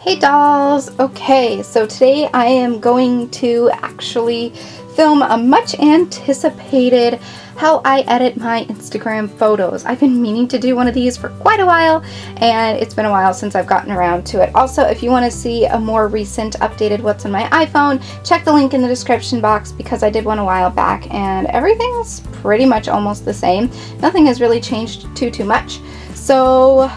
Hey dolls! Okay, so today I am going to actually film a much anticipated how I edit my Instagram photos. I've been meaning to do one of these for quite a while, and it's been a while since I've gotten around to it. Also, if you want to see a more recent updated what's on my iPhone, check the link in the description box because I did one a while back and everything's pretty much almost the same. Nothing has really changed too much. So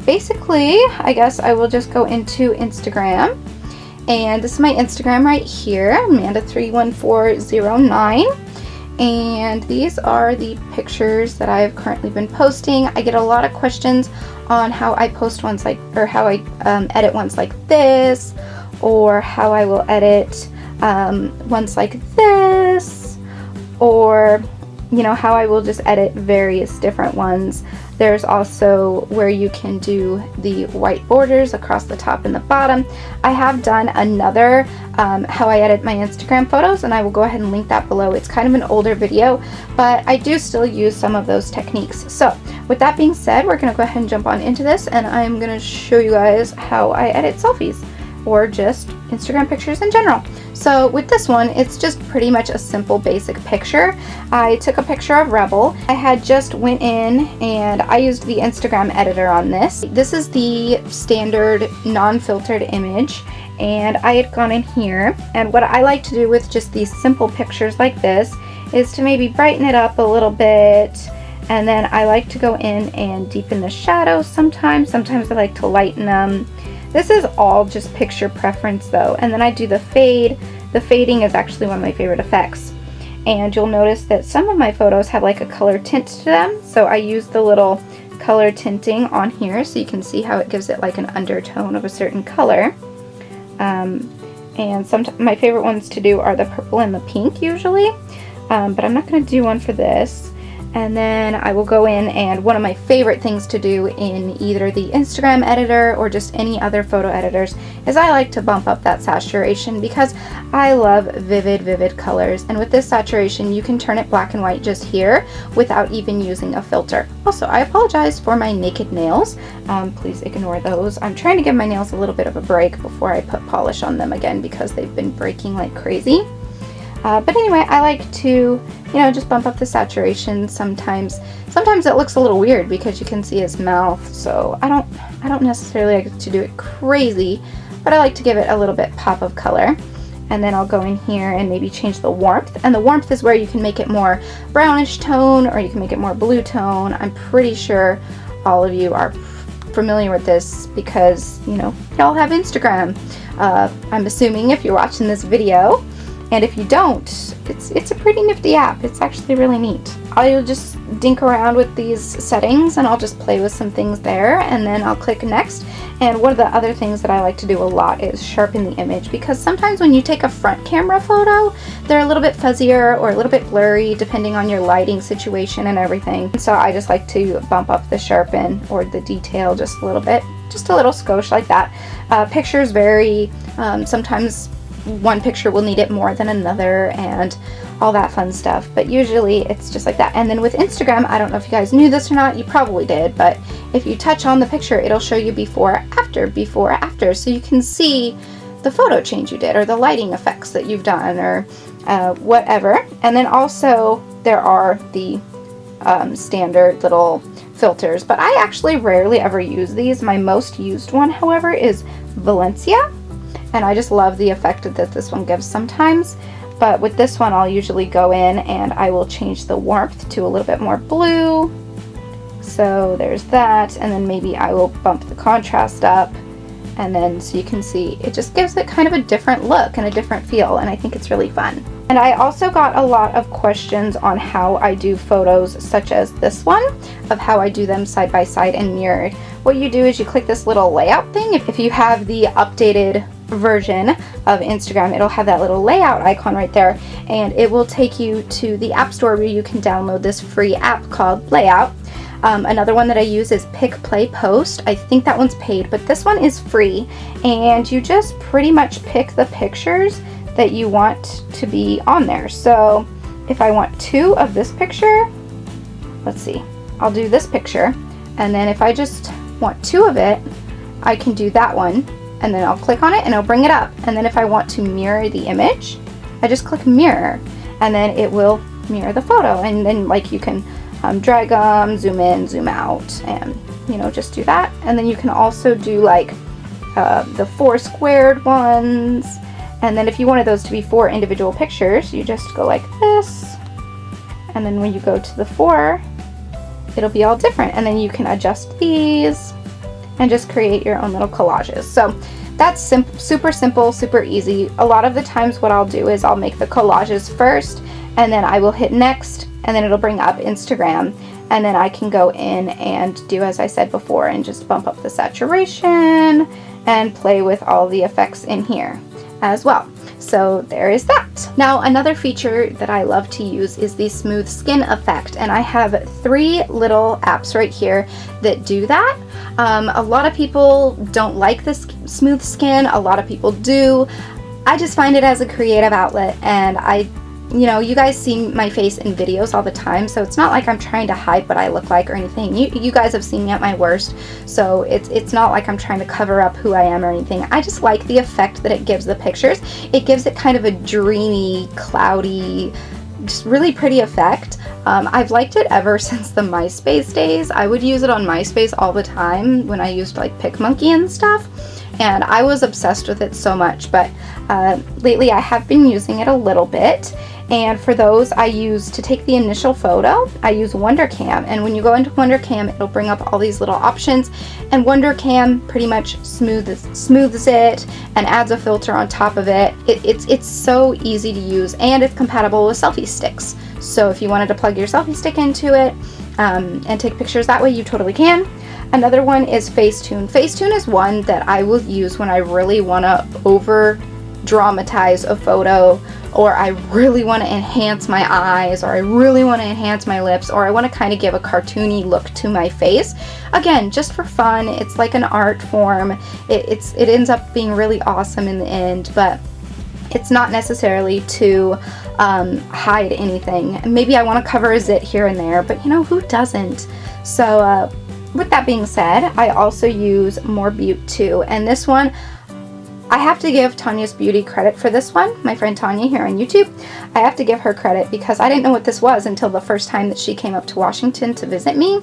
basically, I guess I will just go into Instagram, and this is my Instagram right here, Manda31409, and these are the pictures that I have currently been posting. I get a lot of questions on how I post ones like, or how I edit ones like this, or how I will edit ones like this, or you know, how I will just edit various different ones. There's also where you can do the white borders across the top and the bottom. I have done another how I edit my Instagram photos, and I will go ahead and link that below. It's kind of an older video, but I do still use some of those techniques. So with that being said, we're going to go ahead and jump on into this, and I'm going to show you guys how I edit selfies or just Instagram pictures in general. So with this one, it's just pretty much a simple basic picture. I took a picture of Rebel. I had just went in and I used the Instagram editor on this. This is the standard non-filtered image, and I had gone in here, and what I like to do with just these simple pictures like this is to maybe brighten it up a little bit, and then I like to go in and deepen the shadows sometimes. Sometimes I like to lighten them. This is all just picture preference though, and then I do the fade. The fading is actually one of my favorite effects, and you'll notice that some of my photos have like a color tint to them, so I use the little color tinting on here so you can see how it gives it like an undertone of a certain color. And my favorite ones to do are the purple and the pink usually, but I'm not going to do one for this. And then I will go in, and one of my favorite things to do in either the Instagram editor or just any other photo editors is I like to bump up that saturation because I love vivid colors. And with this saturation, you can turn it black and white just here without even using a filter. Also, I apologize for my naked nails. Please ignore those. I'm trying to give my nails a little bit of a break before I put polish on them again because they've been breaking like crazy. But anyway, I like to, you know, just bump up the saturation. Sometimes it looks a little weird because you can see his mouth, so I don't necessarily like to do it crazy, but I like to give it a little bit pop of color. And then I'll go in here and maybe change the warmth, and the warmth is where you can make it more brownish tone or you can make it more blue tone. I'm pretty sure all of you are familiar with this because, you know, y'all have Instagram. I'm assuming if you're watching this video. And if you don't, it's a pretty nifty app. It's actually really neat. I'll just dink around with these settings and I'll just play with some things there, and then I'll click next. And one of the other things that I like to do a lot is sharpen the image, because sometimes when you take a front camera photo, they're a little bit fuzzier or a little bit blurry depending on your lighting situation and everything. So I just like to bump up the sharpen or the detail just a little bit, just a little skosh like that. Pictures vary. Sometimes one picture will need it more than another and all that fun stuff, but usually it's just like that. And then with Instagram, I don't know if you guys knew this or not, you probably did, but if you touch on the picture, it'll show you before, after, so you can see the photo change you did or the lighting effects that you've done or whatever. And then also there are the standard little filters, but I actually rarely ever use these. My most used one, however, is Vixia. And I just love the effect that this one gives sometimes. But with this one, I'll usually go in and I will change the warmth to a little bit more blue. So there's that. And then maybe I will bump the contrast up. And then so you can see, it just gives it kind of a different look and a different feel. And I think it's really fun. And I also got a lot of questions on how I do photos such as this one, of how I do them side by side and mirrored. What you do is you click this little layout thing. If you have the updated version of Instagram, it'll have that little layout icon right there, and it will take you to the App Store where you can download this free app called Layout. Another one that I use is Pick, Play, Post. I think that one's paid, but this one is free, and you just pretty much pick the pictures that you want to be on there. So if I want 2 of this picture, let's see, I'll do this picture, and then if I just want 2 of it, I can do that one, and then I'll click on it and it'll bring it up. And then if I want to mirror the image, I just click mirror, and then it will mirror the photo. And then like you can drag them, zoom in, zoom out, and you know, just do that. And then you can also do like the 4 squared ones. And then if you wanted those to be 4 individual pictures, you just go like this. And then when you go to the 4, it'll be all different. And then you can adjust these and just create your own little collages. So that's super simple, super easy. A lot of the times what I'll do is I'll make the collages first, and then I will hit next, and then it'll bring up Instagram. And then I can go in and do, as I said before, and just bump up the saturation and play with all the effects in here as well. So there is that. Now another feature that I love to use is the smooth skin effect, and I have 3 little apps right here that do that. A lot of people don't like this smooth skin, a lot of people do. I just find it as a creative outlet, and you know, you guys see my face in videos all the time, so it's not like I'm trying to hide what I look like or anything. You guys have seen me at my worst, so it's not like I'm trying to cover up who I am or anything. I just like the effect that it gives the pictures. It gives it kind of a dreamy, cloudy, just really pretty effect. I've liked it ever since the MySpace days. I would use it on MySpace all the time when I used like PicMonkey and stuff, and I was obsessed with it so much. But lately I have been using it a little bit. And for those, I use, to take the initial photo, I use WonderCam. And when you go into WonderCam, it'll bring up all these little options. And WonderCam pretty much smooths it and adds a filter on top of it. It's so easy to use, and it's compatible with selfie sticks. So if you wanted to plug your selfie stick into it and take pictures that way, you totally can. Another one is Facetune. Facetune is one that I will use when I really want to over dramatize a photo, or I really want to enhance my eyes, or I really want to enhance my lips, or I want to kind of give a cartoony look to my face. Again, just for fun. It's like an art form. It ends up being really awesome in the end, but it's not necessarily to hide anything. Maybe I want to cover a zit here and there, but you know, who doesn't? So with that being said, I also use More Beaut too, and this one, I have to give Tanya's Beauty credit for this one. My friend Tanya here on YouTube. I have to give her credit because I didn't know what this was until the first time that she came up to Washington to visit me.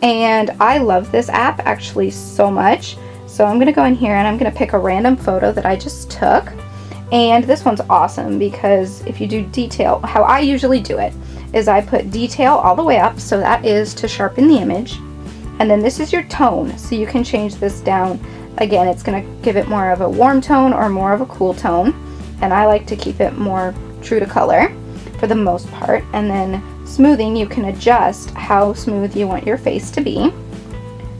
And I love this app actually so much. So I'm going to go in here and I'm going to pick a random photo that I just took. And this one's awesome because if you do detail, how I usually do it is I put detail all the way up. So that is to sharpen the image. And then this is your tone. So you can change this down. Again, it's going to give it more of a warm tone or more of a cool tone, and I like to keep it more true to color for the most part. And then smoothing, you can adjust how smooth you want your face to be,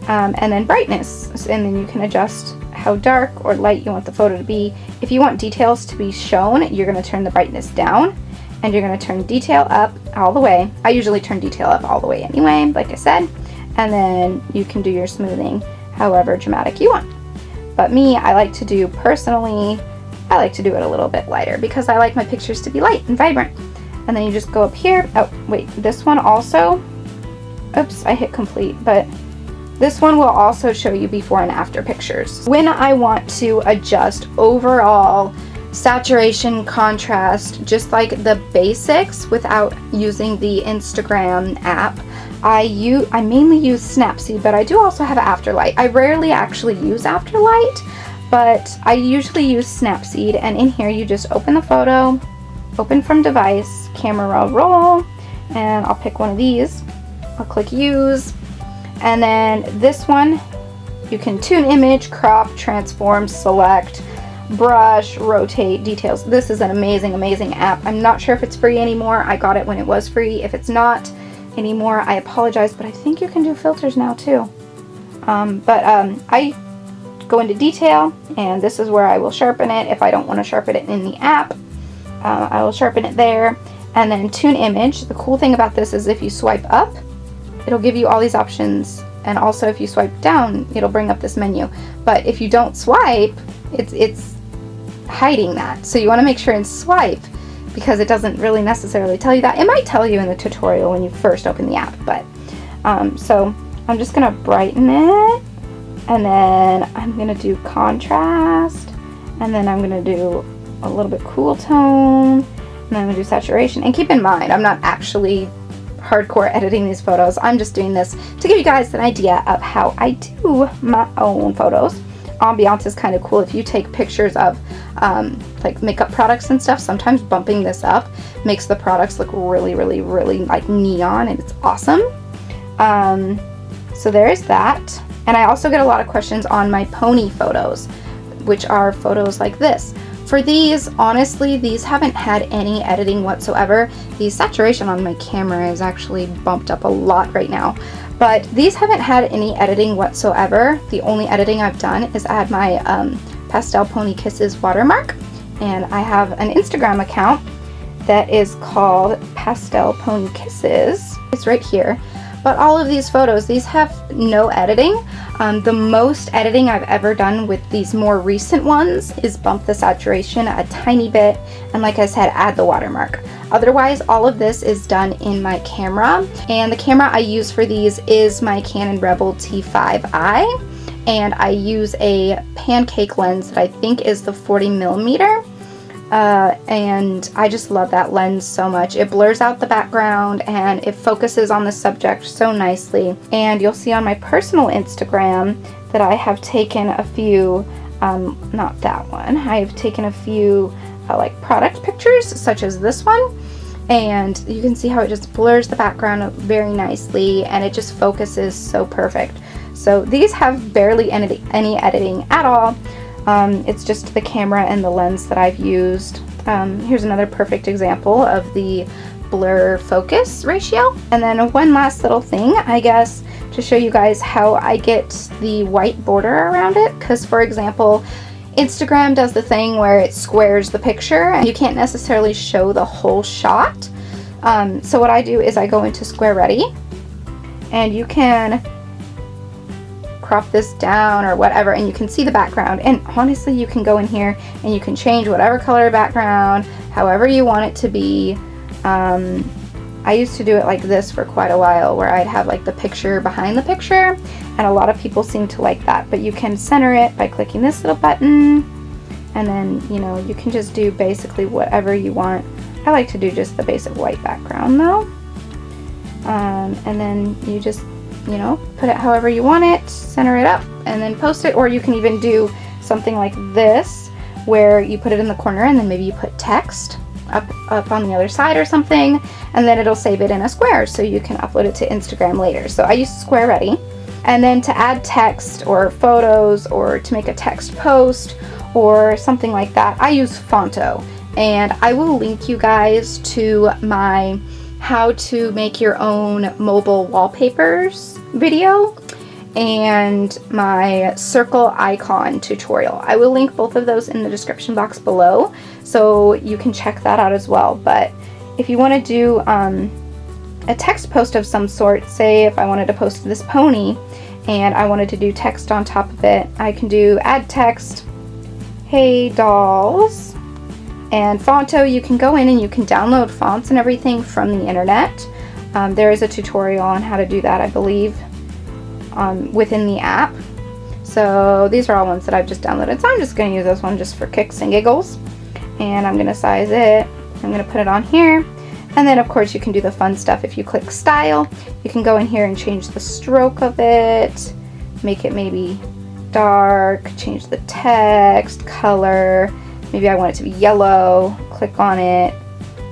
and then brightness, and then you can adjust how dark or light you want the photo to be. If you want details to be shown, you're going to turn the brightness down, and you're going to turn detail up all the way. I usually turn detail up all the way anyway, like I said, and then you can do your smoothing however dramatic you want. But me, I like to do, personally, I like to do it a little bit lighter because I like my pictures to be light and vibrant. And then you just go up here. Oh, wait, this one also, oops, I hit complete, but this one will also show you before and after pictures. When I want to adjust overall saturation, contrast, just like the basics without using the Instagram app, I mainly use Snapseed, but I do also have Afterlight. I rarely actually use Afterlight, but I usually use Snapseed, and in here you just open the photo, open from device, camera roll, and I'll pick one of these. I'll click use, and then this one, you can tune image, crop, transform, select, brush, rotate, details. This is an amazing, amazing app. I'm not sure if it's free anymore. I got it when it was free. If it's not anymore, I apologize, but I think you can do filters now too. I go into detail, and this is where I will sharpen it. If I don't want to sharpen it in the app, I will sharpen it there. And then tune image. The cool thing about this is if you swipe up, it'll give you all these options, and also if you swipe down, it'll bring up this menu. But if you don't swipe, it's hiding that. So you want to make sure and swipe, because it doesn't really necessarily tell you that. It might tell you in the tutorial when you first open the app, but so I'm just gonna brighten it And then I'm gonna do contrast, and then I'm gonna do a little bit cool tone, and then I'm gonna do saturation. And keep in mind, I'm not actually hardcore editing these photos. I'm just doing this to give you guys an idea of how I do my own photos. Ambiance is kind of cool. If you take pictures of like makeup products and stuff, sometimes bumping this up makes the products look really, really, really like neon, and it's awesome. So there's that. And I also get a lot of questions on my pony photos, which are photos like this. For these, honestly, these haven't had any editing whatsoever. The saturation on my camera is actually bumped up a lot right now. But these haven't had any editing whatsoever. The only editing I've done is add my Pastel Pony Kisses watermark. And I have an Instagram account that is called Pastel Pony Kisses. It's right here. But all of these photos, these have no editing. The most editing I've ever done with these more recent ones is bump the saturation a tiny bit, and like I said, add the watermark. Otherwise, all of this is done in my camera, and the camera I use for these is my Canon Rebel T5i, and I use a pancake lens that I think is the 40mm. And I just love that lens so much. It blurs out the background and it focuses on the subject so nicely. And you'll see on my personal Instagram that I have taken a few, not that one, I have taken a few like product pictures such as this one. And you can see how it just blurs the background very nicely and it just focuses so perfect. So these have barely any editing at all. It's just the camera and the lens that I've used. Here's another perfect example of the blur focus ratio. And then one last little thing, I guess, to show you guys how I get the white border around it. Because, for example, Instagram does the thing where it squares the picture and you can't necessarily show the whole shot. So what I do is I go into Square Ready, and you can crop this down or whatever, and you can see the background. And honestly, you can go in here and you can change whatever color background, however you want it to be. I used to do it like this for quite a while, where I'd have like the picture behind the picture, and a lot of people seem to like that. But you can center it by clicking this little button, and then, you know, you can just do basically whatever you want. I like to do just the basic white background though. And then you just, you know, put it however you want it, center it up, and then post it. Or you can even do something like this, where you put it in the corner and then maybe you put text up on the other side or something, and then it'll save it in a square so you can upload it to Instagram later. So I use Square Ready. And then to add text or photos or to make a text post or something like that, I use Fonto. And I will link you guys to my how to make your own mobile wallpapers video and my circle icon tutorial. I will link both of those in the description box below, so you can check that out as well. But if you want to do a text post of some sort, say if I wanted to post this pony and I wanted to do text on top of it, I can do add text, hey dolls. And Fonto, you can go in and you can download fonts and everything from the internet. There is a tutorial on how to do that, I believe, within the app. So these are all ones that I've just downloaded. So I'm just going to use this one just for kicks and giggles. And I'm going to size it. I'm going to put it on here. And then, of course, you can do the fun stuff. If you click Style, you can go in here and change the stroke of it, make it maybe dark, change the text, color. Maybe I want it to be yellow, click on it.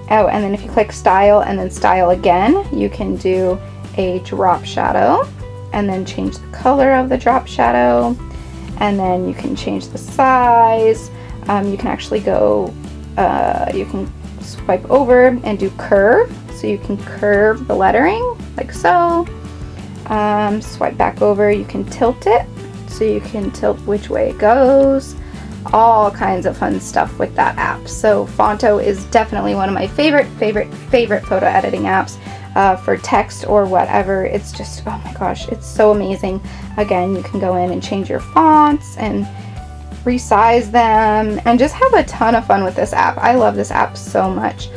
Oh, and then if you click Style and then Style again, you can do a drop shadow and then change the color of the drop shadow. And then you can change the size. You can actually go, you can swipe over and do curve. So you can curve the lettering like so. Swipe back over, you can tilt it. So you can tilt which way it goes. All kinds of fun stuff with that app. So Fonto is definitely one of my favorite photo editing apps for text or whatever. It's just, oh my gosh, it's so amazing. Again, you can go in and change your fonts and resize them and just have a ton of fun with this app. I love this app so much.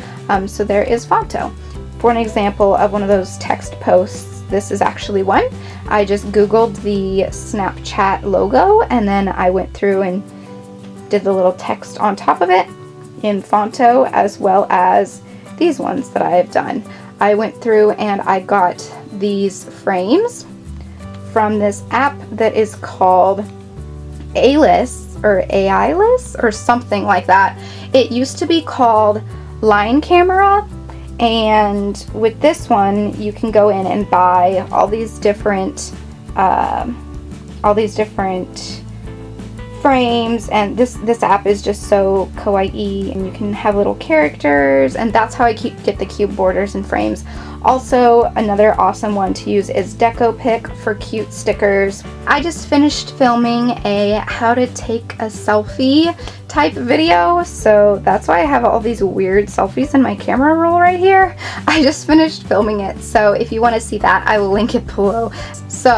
So there is Fonto. For an example of one of those text posts this is actually one. I just Googled the Snapchat logo, and then I went through and did the little text on top of it in Fonto, as well as these ones that I have done. I went through and I got these frames from this app that is called A-List or AI-List or something like that. It used to be called Line Camera, and with this one you can go in and buy all these different frames, and this app is just so kawaii, and you can have little characters, and that's how I get the cute borders and frames. Also, another awesome one to use is DecoPic for cute stickers. I just finished filming a how to take a selfie type video, so that's why I have all these weird selfies in my camera roll right here. I just finished filming it, so if you want to see that, I will link it below. So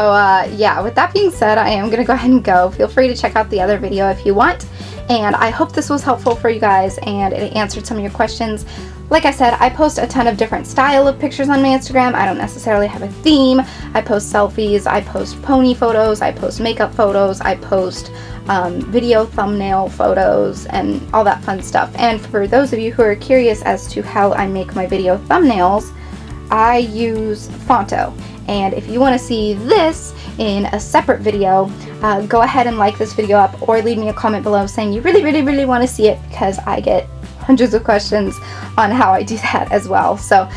yeah, with that being said, I am gonna go ahead and go. Feel free to check out the other video if you want, and I hope this was helpful for you guys and it answered some of your questions. Like I said, I post a ton of different style of pictures on my Instagram. I don't necessarily have a theme. I post selfies, I post pony photos, I post makeup photos, I post video thumbnail photos, and all that fun stuff. And for those of you who are curious as to how I make my video thumbnails, I use Fonto. And if you want to see this in a separate video, go ahead and like this video up or leave me a comment below saying you really want to see it, because I get hundreds of questions on how I do that as well. So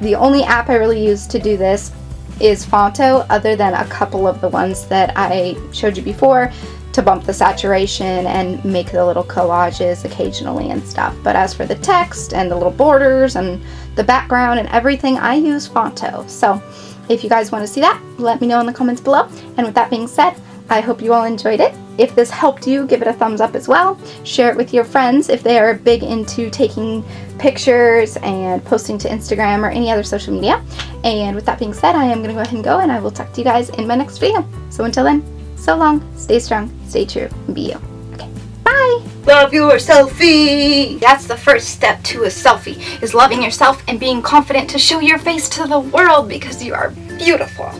the only app I really use to do this is Fonto, other than a couple of the ones that I showed you before to bump the saturation and make the little collages occasionally and stuff. But as for the text and the little borders and the background and everything, I use Fonto. So if you guys want to see that, let me know in the comments below. And with that being said, I hope you all enjoyed it. If this helped you, give it a thumbs up as well. Share it with your friends if they are big into taking pictures and posting to Instagram or any other social media. And with that being said, I am going to go ahead and go, and I will talk to you guys in my next video. So until then, so long, stay strong, stay true, and be you. Okay, bye! Love your selfie! That's the first step to a selfie, is loving yourself and being confident to show your face to the world, because you are beautiful.